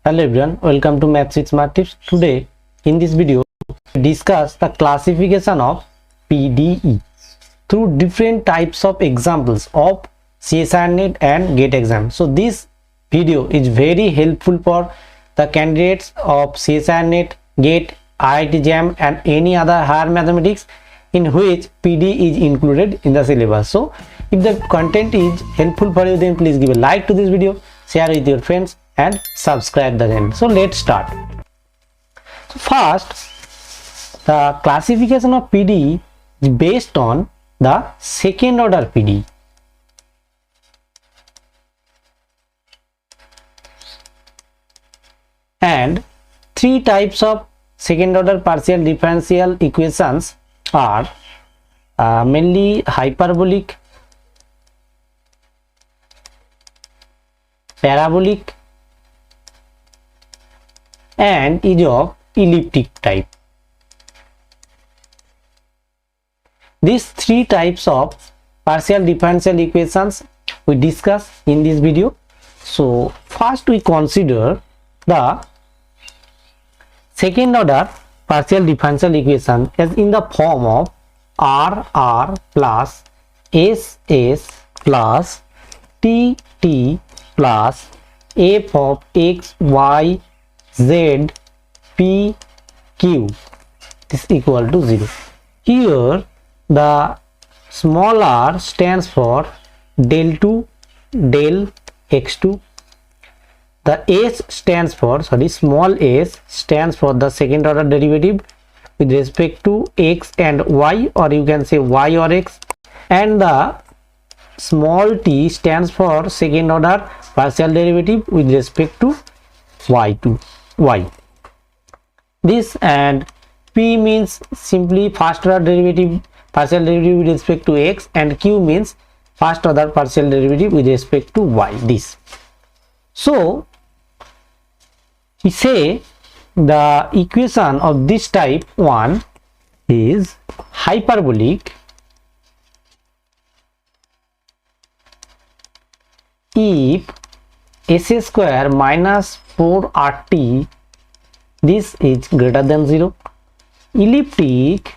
Hello everyone, welcome to Maths with Smart Tips. Today in this video we discuss the classification of PDE through different types of examples of CSIR NET and GATE exam. So this video is very helpful for the candidates of CSIR NET, GATE, IIT JAM and any other higher mathematics in which PDE is included in the syllabus. So if the content is helpful for you, then please give a like to this video, share with your friends and subscribe the channel. So let's start. So first, the classification of PDE is based on the second order PDE. And three types of second order partial differential equations are mainly hyperbolic, parabolic and is of elliptic type. These three types of partial differential equations we discuss in this video. So first we consider the second order partial differential equation as in the form of RR plus SS plus TT plus f of x, y, z, p, q is equal to 0. Here the small r stands for del 2, del x2. The s stands for, small s stands for the second order derivative with respect to x and y, or you can say y or x, and the small t stands for second order partial derivative with respect to y. This and p means simply first order derivative partial derivative with respect to x, and q means first order partial derivative with respect to y. This. So we say the equation of this type 1 is hyperbolic if s square minus 4rt this is greater than 0, elliptic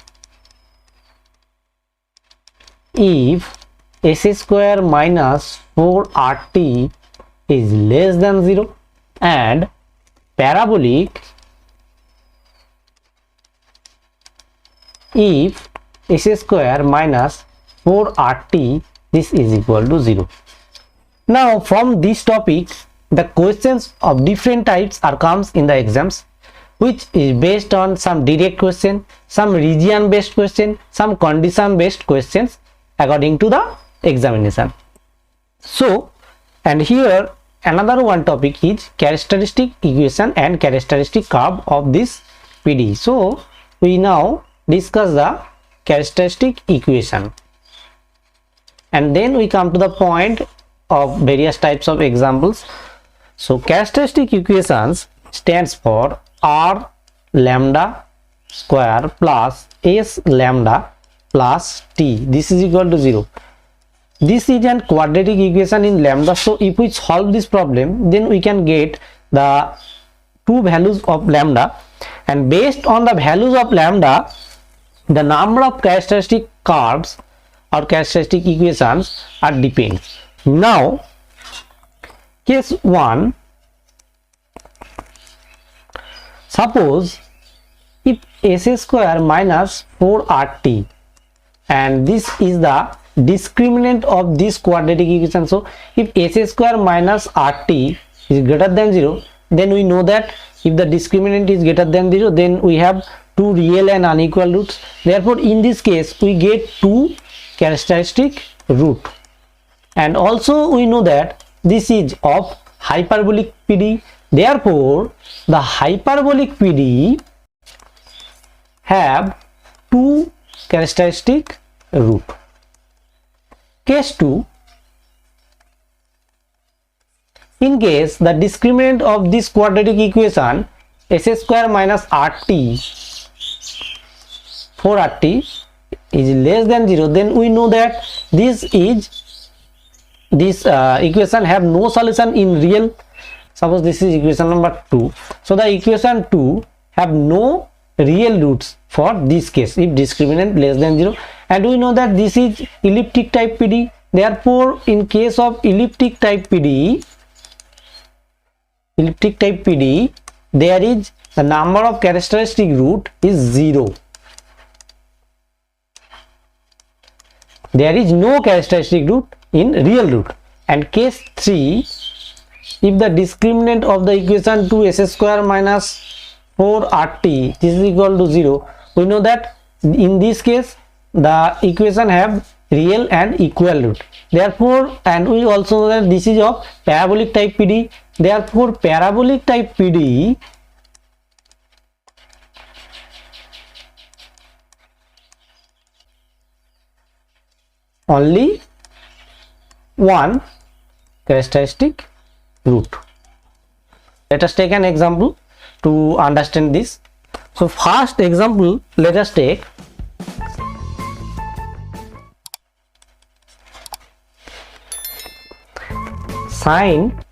if s square minus 4rt is less than 0, and parabolic if s square minus 4rt this is equal to 0. Now from this topic the questions of different types are comes in the exams, which is based on some direct question, some region based question, some condition based questions according to the examination. So and here another one topic is characteristic equation and characteristic curve of this PDE. So we now discuss the characteristic equation and then we come to the point of various types of examples. So characteristic equations stands for r lambda square plus s lambda plus t this is equal to 0. This is a quadratic equation in lambda, so if we solve this problem then we can get the two values of lambda, and based on the values of lambda the number of characteristic curves or characteristic equations are depends. Now case 1, suppose if s square minus 4rt and this is the discriminant of this quadratic equation. So if s square minus rt is greater than 0, then we know that if the discriminant is greater than 0 then we have two real and unequal roots. Therefore in this case we get two characteristic root, and also we know that this is of hyperbolic PDE. Therefore the hyperbolic PDE have two characteristic root. Case 2, in case the discriminant of this quadratic equation s square minus rt 4rt is less than 0, then we know that this equation have no solution in real Suppose this is equation number 2. So the equation 2 have no real roots for this case if discriminant less than 0, and we know that this is elliptic type PDE. Therefore in case of elliptic type PDE, there is the number of characteristic root is 0. There is no characteristic root in real root. And case 3, if the discriminant of the equation 2 s square minus 4rt this is equal to 0, we know that in this case the equation have real and equal root. Therefore, and we also know that this is of parabolic type PDE. Therefore parabolic type PDE only one characteristic root. Let us take an example to understand this. So first example, let us take sine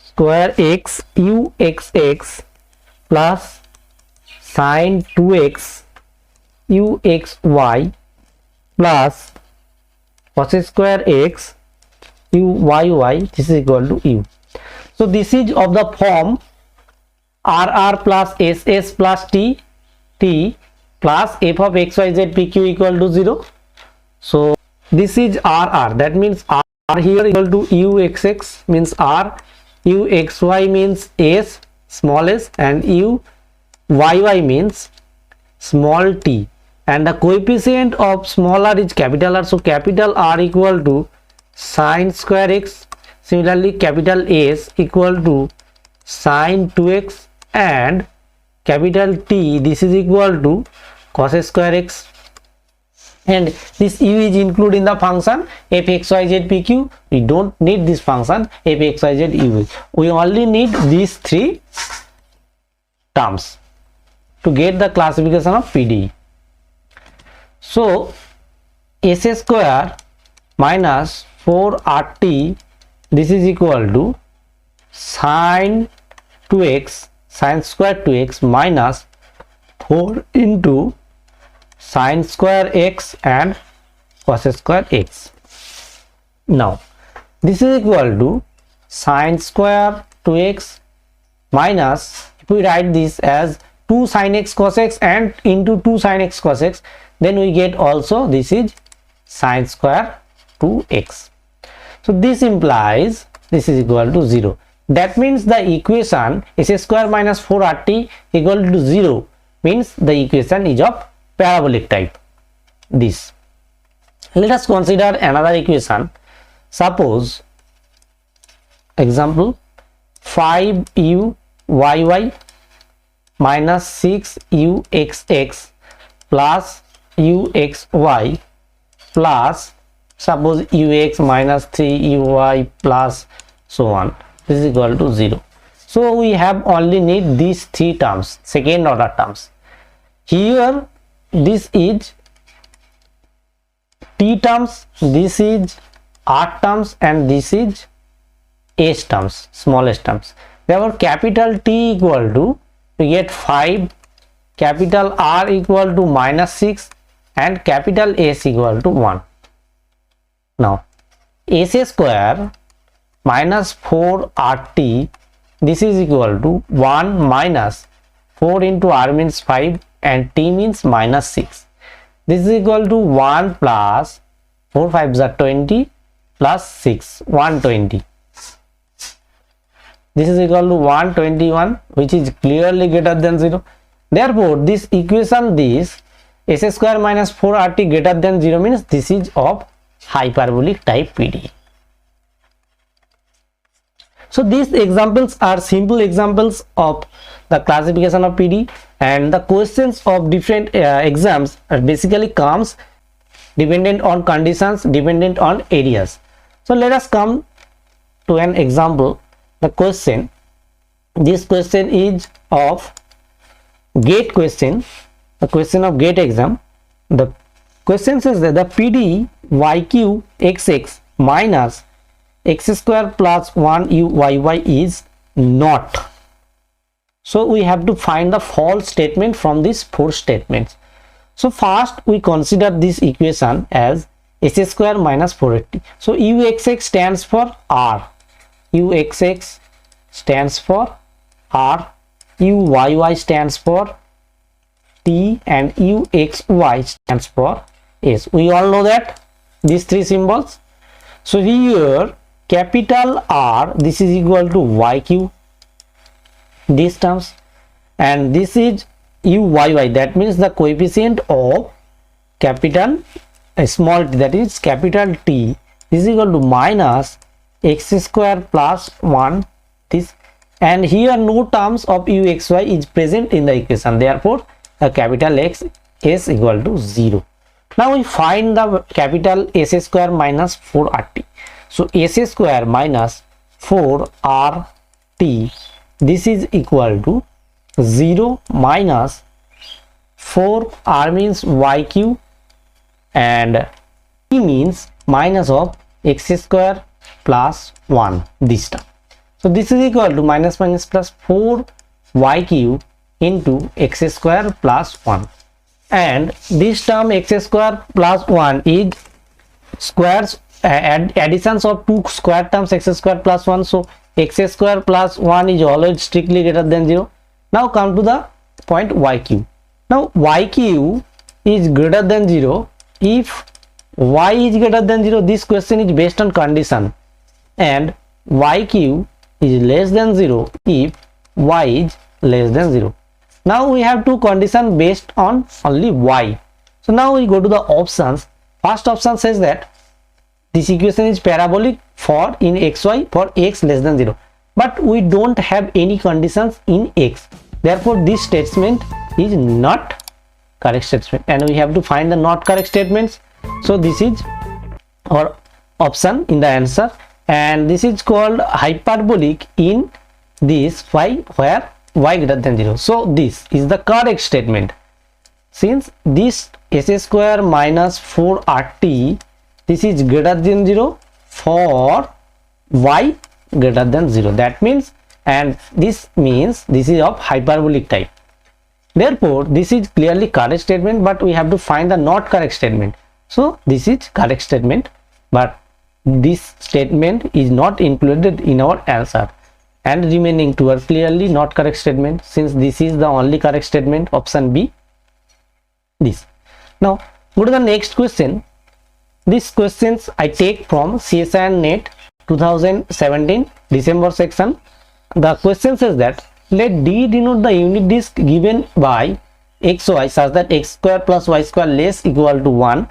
square x uxx plus sine 2x uxy plus cos square x uyy, this is equal to u. So this is of the form rr plus ss plus t plus f of xyz pq equal to 0. So this is rr, that means r here equal to uxx means r, uxy means s small s, and uyy means small t, and the coefficient of small r is capital R. So capital R equal to sine square x, similarly capital S equal to sine 2x, and capital T this is equal to cos square x, and this u is included in the function f x y z p q. We don't need this function f x y z u. We only need these three terms to get the classification of PDE. So s square minus 4rt this is equal to sine 2x, sine square 2x minus 4 into sine square x and cos square x. Now this is equal to sine square 2x minus, if we write this as 2 sin x cos x and into 2 sin x cos x, then we get also this is sine square 2x. So this implies this is equal to 0. That means the equation s square minus 4rt equal to 0 means the equation is of parabolic type. This. Let us consider another equation. Suppose example 5uyy minus 6uxx plus uxy plus suppose ux minus 3uy plus so on, this is equal to 0. So we have only need these three terms, second order terms. Here this is t terms, this is r terms, and this is s terms, smallest terms. Therefore capital T equal to, we get 5, capital R equal to minus 6, and capital S equal to 1. Now s square minus 4rt this is equal to 1 minus 4 into r means 5 and t means minus 6. This is equal to 1 plus 4 5s are 20 plus 6 120. This is equal to 121, which is clearly greater than 0. Therefore this equation, this s square minus 4rt greater than 0 means this is of hyperbolic type PDE. So these examples are simple examples of the classification of PDE, and the questions of different exams basically comes dependent on conditions, dependent on areas. So let us come to an example. The question, this question is of GATE question, the question of GATE exam. The question says that the PDE yq xx minus x square plus 1 u y is not. So we have to find the false statement from these four statements. So first we consider this equation as s square minus 480. So uxx stands for r, uxx stands for r, uyy stands for t, and uxy stands for s. We all know that these three symbols. So here capital R, this is equal to yq, these terms, and this is uyy, that means the coefficient of capital small t, that is capital T, is equal to minus x square plus 1 this, and here no terms of uxy is present in the equation, therefore the capital X is equal to 0. Now we find the capital S square minus 4RT. So S square minus 4RT, this is equal to 0 minus 4R means YQ, and T means minus of x square plus 1 this term. So this is equal to minus minus plus 4 YQ into x square plus 1, and this term x square plus 1 is squares additions of two square terms x square plus 1. So x square plus 1 is always strictly greater than 0. Now come to the point yq. Now yq is greater than 0 if y is greater than 0. This question is based on condition, and yq is less than 0 if y is less than 0. Now we have two conditions based on only y. So now we go to the options. First option says that this equation is parabolic for in xy for x less than 0, but we don't have any conditions in x, therefore this statement is not correct statement, and we have to find the not correct statements. So this is our option in the answer, and this is called hyperbolic in this y where y greater than 0. So this is the correct statement, since this s square minus 4RT, this is greater than 0 for y greater than 0, that means, and this means this is of hyperbolic type, therefore this is clearly correct statement, but we have to find the not correct statement. So this is correct statement, but this statement is not included in our answer, and remaining two are clearly not correct statement, since this is the only correct statement, option B, this. Now go to the next question. These questions I take from CSIR Net 2017 December section. The question says that let D denote the unit disk given by xy such that x square plus y square less equal to 1,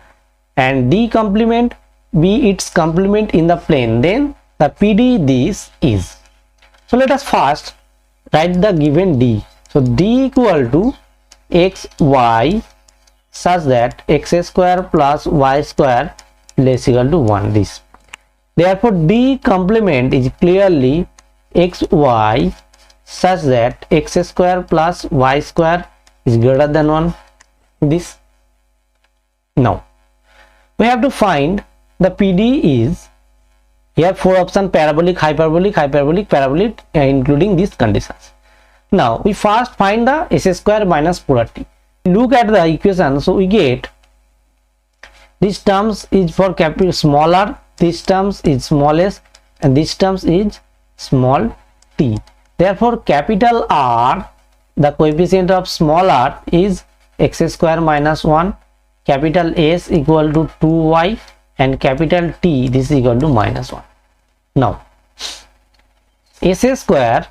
and D complement be its complement in the plane, then the PDE this is. So let us first write the given D. So D equal to xy such that x square plus y square less equal to 1 this. Therefore D complement is clearly xy such that x square plus y square is greater than 1 this. Now we have to find the PDE is, here four options: parabolic, hyperbolic, hyperbolic, parabolic, including these conditions. Now we first find the s square minus 4RT. Look at the equation, so we get this terms is for capital small r, this terms is small s, and this terms is small t. Therefore capital R, the coefficient of small r is x square minus 1, capital S equal to 2y, and capital T this is equal to minus 1. Now s square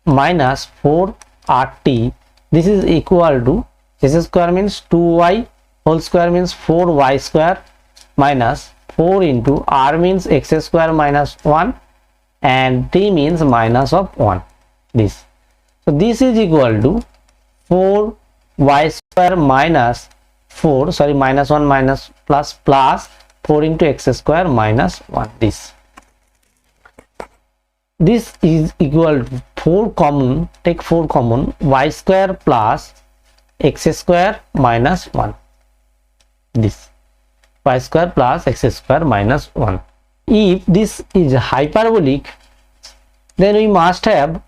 minus 4RT, this is equal to s square means 2y whole square means 4y square minus 4 into r means x square minus 1, and t means minus of 1 this. So this is equal to 4y square minus 4, sorry, minus 1 minus plus 4 into x square minus 1 this. This is equal to 4 common, take 4 common, y square plus x square minus 1 this, y square plus x square minus 1. if this is hyperbolic, then we must have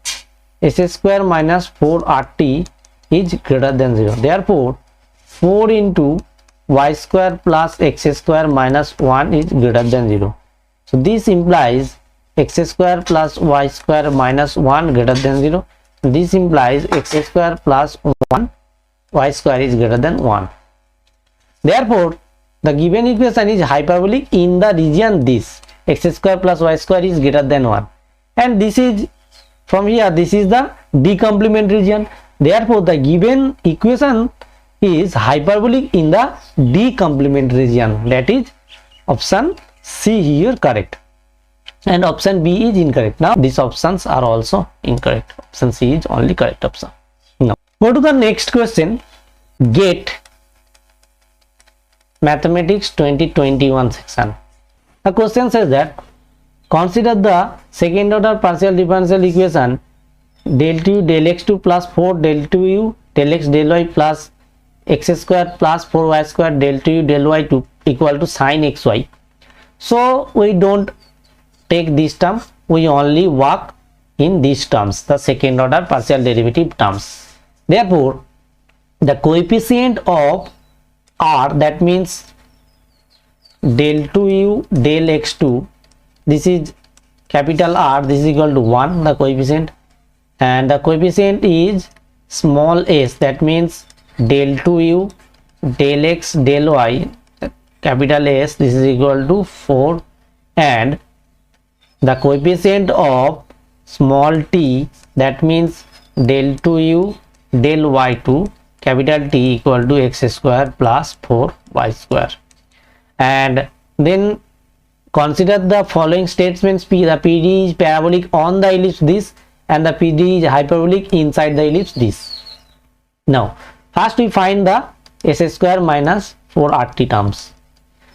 s square minus 4rt is greater than 0. Therefore 4 into y square plus x square minus 1 is greater than 0. So this implies x square plus y square minus 1 greater than 0. This implies x square plus 1 y square is greater than 1. Therefore the given equation is hyperbolic in the region this x square plus y square is greater than 1, and this is from here, this is the D complement region. Therefore the given equation is hyperbolic in the D complement region. That is option C here correct, and option B is incorrect. Now these options are also incorrect. Option C is only correct option. Now go to the next question. Get Mathematics 2021 section. The question says that consider the second order partial differential equation del 2 del x2 plus 4 del 2u del x del y plus x square plus 4y square del 2u del y2 equal to sin xy. So we don't take this term, we only work in these terms, the second order partial derivative terms. Therefore the coefficient of r, that means del 2u del x2, this is capital R, this is equal to 1, the coefficient, and the coefficient is small s, that means del 2u del x del y capital S, this is equal to 4, and the coefficient of small t, that means del 2u del y2 capital T equal to x square plus 4y square. And then consider the following statements. The PDE is parabolic on the ellipse this, and the PDE is hyperbolic inside the ellipse this. Now first we find the s square minus 4rt terms.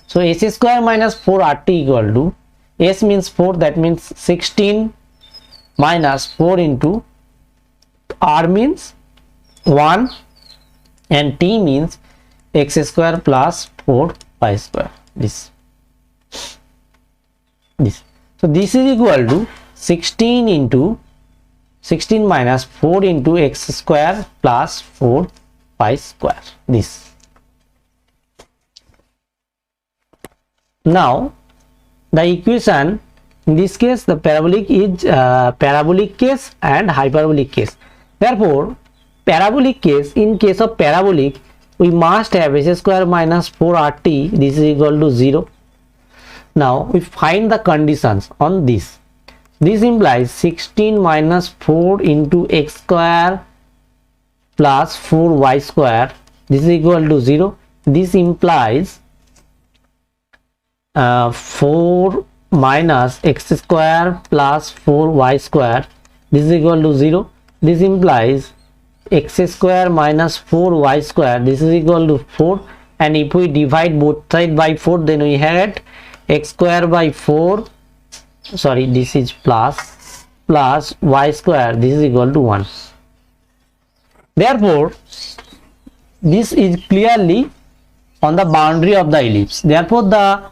So s square minus 4rt equal to, s means 4, that means 16 minus 4 into r means 1 and t means x square plus 4y square. This so this is equal to 16 into 16 minus 4 into x square plus 4y square. This. Now the equation in this case, the parabolic is parabolic case and hyperbolic case. Therefore parabolic case, in case of parabolic we must have s square minus 4rt, this is equal to 0. Now we find the conditions on this. This implies 16 minus 4 into x square plus 4y square, this is equal to 0. This implies 4 minus x square plus 4y square, this is equal to 0. This implies x square minus 4y square, this is equal to 4, and if we divide both sides by 4, then we had x square by 4, sorry, this is plus y square, this is equal to 1. Therefore this is clearly on the boundary of the ellipse. Therefore the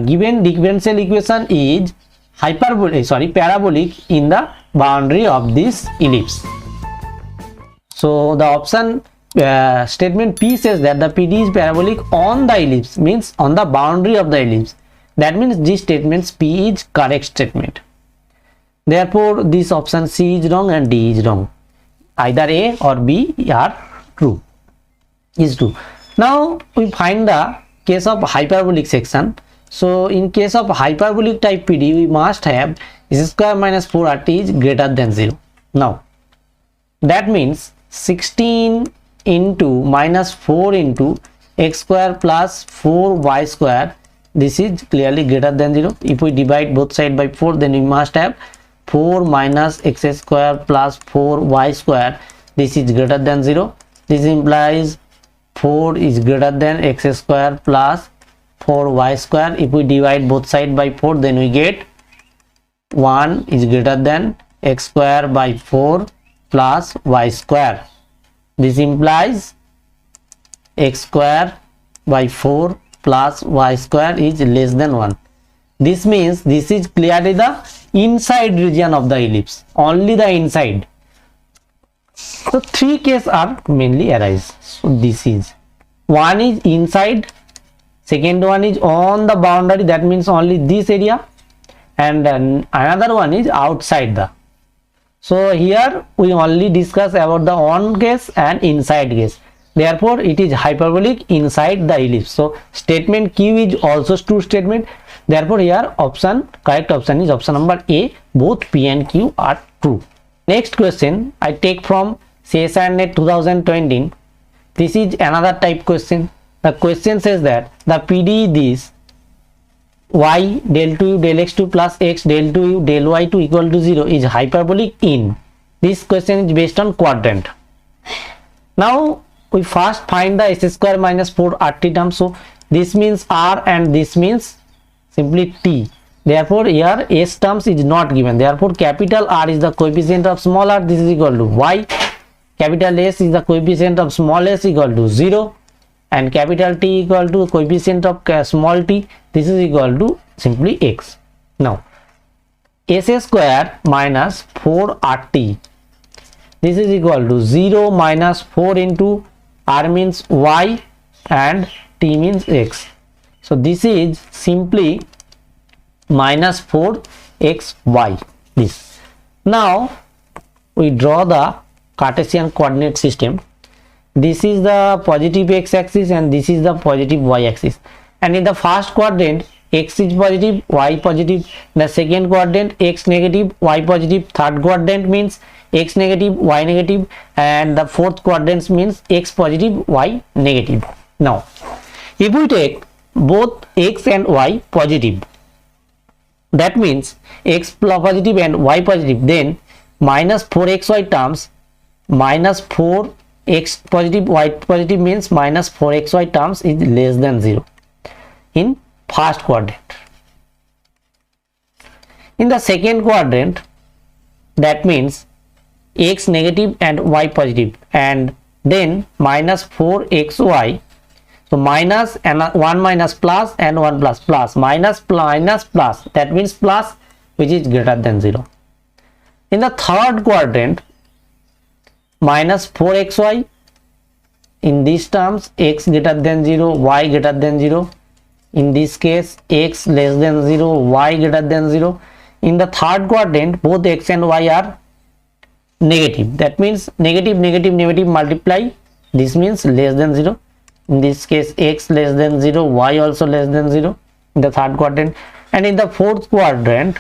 given differential equation is parabolic in the boundary of this ellipse. So the option statement P says that the PD is parabolic on the ellipse, means on the boundary of the ellipse. That means this statement P is correct statement. Therefore this option C is wrong and D is wrong. Either A or B are true. Is true. Now we find the case of hyperbolic section. So in case of hyperbolic type PD, we must have s square minus 4rt is greater than 0. Now that means 16 into minus 4 into x square plus 4y square, this is clearly greater than 0. If we divide both sides by 4, then we must have 4 minus x square plus 4y square, this is greater than 0. This implies 4 is greater than x square plus 4y square. If we divide both sides by 4, then we get 1 is greater than x square by 4 plus y square. This implies x square by 4 plus y square is less than 1. This means this is clearly the inside region of the ellipse, only the inside. So three cases are mainly arise. So this is, one is inside, second one is on the boundary, that means only this area, and then another one is outside the. So here we only discuss about the on case and inside case. Therefore it is hyperbolic inside the ellipse. So statement Q is also true statement. Therefore here correct option is option number A. Both P and Q are true. Next question I take from CSIRNet 2020. This is another type question. The question says that the PDE this y del 2u del x2 plus x del 2u del y2 equal to 0 is hyperbolic in. This question is based on quadrant. Now we first find the s square minus 4rt term. So this means r and this means simply t. Therefore here s terms is not given. Therefore capital R is the coefficient of small r. This is equal to y. Capital S is the coefficient of small s equal to 0. And capital T equal to coefficient of small t. This is equal to simply x. Now s square minus 4rt. This is equal to 0 minus 4 into r means y and t means x. So this is simply minus 4xy. This. Now we draw the Cartesian coordinate system. This is the positive x-axis and this is the positive y-axis. And in the first quadrant x is positive, y positive. The second quadrant x negative, y positive. Third quadrant means x negative, y negative, and the fourth quadrant means x positive, y negative. Now if we take both x and y positive, that means x positive and y positive, then minus 4xy terms, minus 4x positive y positive means minus 4xy terms is less than 0 in first quadrant. In the second quadrant, that means x negative and y positive, and then minus 4xy. So minus and 1 minus plus and 1 plus plus, minus minus plus, that means plus, which is greater than 0. In the third quadrant, minus 4xy. In these terms x greater than 0, y greater than 0. In this case x less than 0, y greater than 0. In the third quadrant both x and y are negative, that means negative negative negative multiply, this means less than 0. In this case x less than 0, y also less than 0 in the third quadrant. And in the fourth quadrant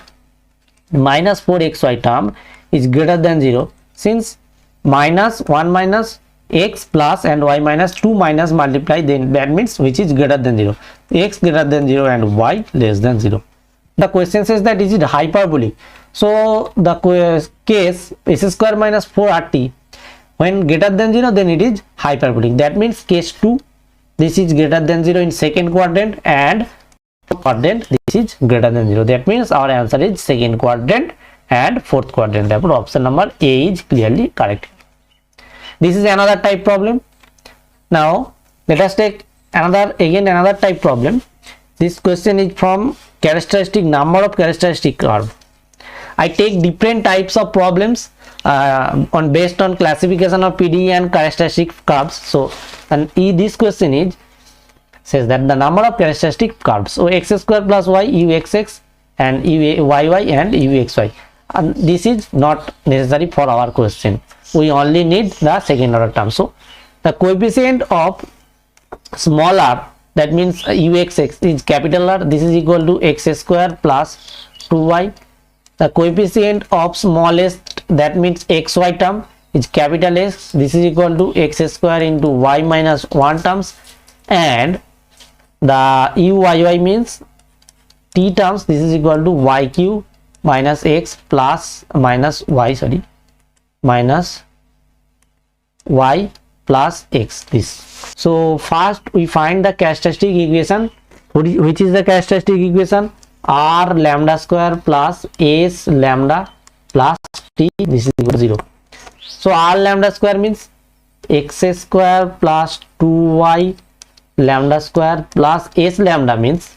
minus 4xy term is greater than 0, since minus 1 minus x plus and y minus 2 minus multiply, then that means which is greater than 0, x greater than 0 and y less than 0. The question says that is it hyperbolic. So the case s square minus 4rt, when greater than 0 then it is hyperbolic. That means case 2, this is greater than 0 in second quadrant, and quadrant this is greater than 0. That means our answer is second quadrant and fourth quadrant. Therefore option number A is clearly correct. This is another type problem. Now let us take another type problem. This question is from characteristic number of characteristic curve. I take different types of problems based on classification of PDE and characteristic curves. So and this question is says that the number of characteristic curves, so x square plus y uxx and uyy and uxy, and this is not necessary for our question. We only need the second order term. So the coefficient of small r, that means uxx is capital R, this is equal to x square plus 2y. The coefficient of smallest, that means xy term, is capital S, this is equal to x square into y minus 1 terms, and the uyy means t terms, this is equal to yq minus x plus minus y, minus y plus x, this. So first we find the characteristic equation. Which is the characteristic equation? R lambda square plus s lambda plus t, this is equal to 0. So r lambda square means x square plus 2y lambda square plus s lambda means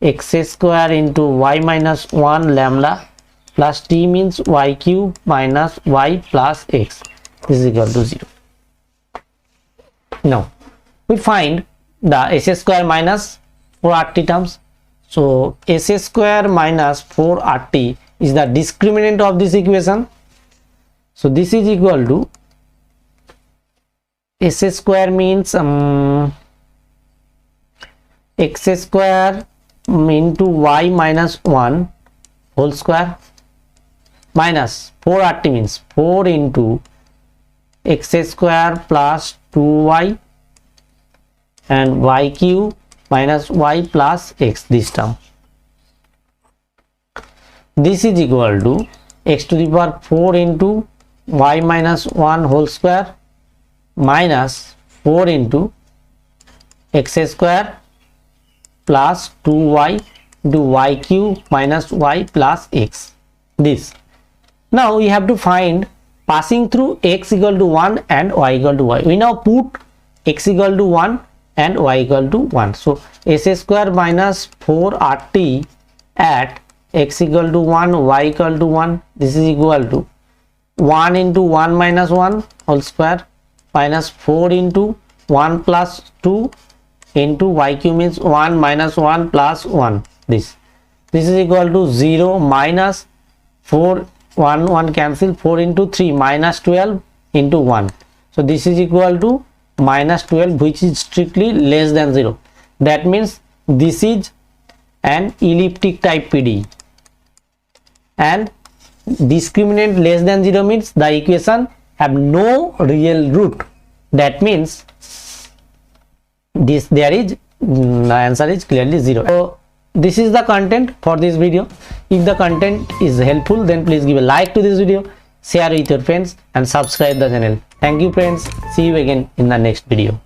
x square into y minus 1 lambda plus t means y cube minus y plus x is equal to 0. Now we find the s square minus 4rt terms. So s square minus 4rt is the discriminant of this equation. So this is equal to s square means x square into y minus 1 whole square minus 4rt means 4 into x square plus 2y and y cube minus y plus x, this term. This is equal to x to the power 4 into y minus 1 whole square minus 4 into x square plus 2y into y cube minus y plus x, this. Now we have to find passing through x equal to 1 and y equal to y. We now put x equal to 1 and y equal to 1. So s square minus 4rt at x equal to 1 y equal to 1, this is equal to 1 into 1 minus 1 whole square minus 4 into 1 plus 2 into y cube means 1 minus 1 plus 1, this is equal to 0 minus 4 1 cancel, 4 into 3 minus 12 into 1. So this is equal to minus 12, which is strictly less than 0. That means this is an elliptic type PDE, and discriminant less than 0 means the equation have no real root. That means this there is the answer is clearly 0. So this is the content for this video. If the content is helpful, then please give a like to this video, share with your friends and subscribe the channel. Thank you friends. See you again in the next video.